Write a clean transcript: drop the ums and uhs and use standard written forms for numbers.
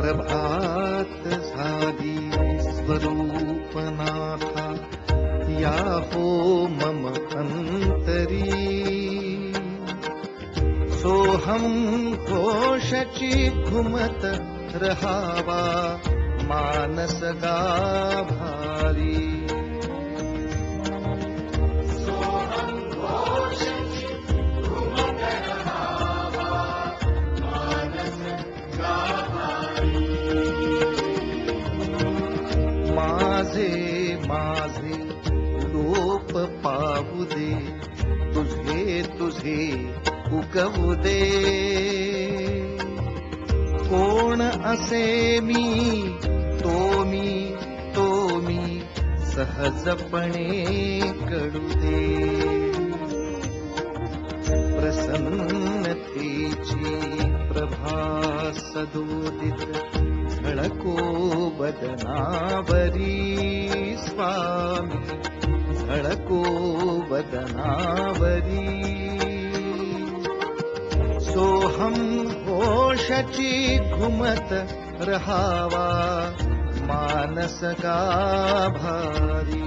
प्रभात झाली स्वरूपनाथा या हो मम अंतरी सोहम घोषची घुमत रहावा मानस गाभारी माझे लोप पावू दे तुझे तुझे उगवू दे कोण असे मी तो मी सहजपणे कळू दे प्रसन्नतेची प्रभा सदोदित झळको बदनावरी स्वामी झळको बदनावरी सोहम होशची घुमत रहावा मानस गाभारी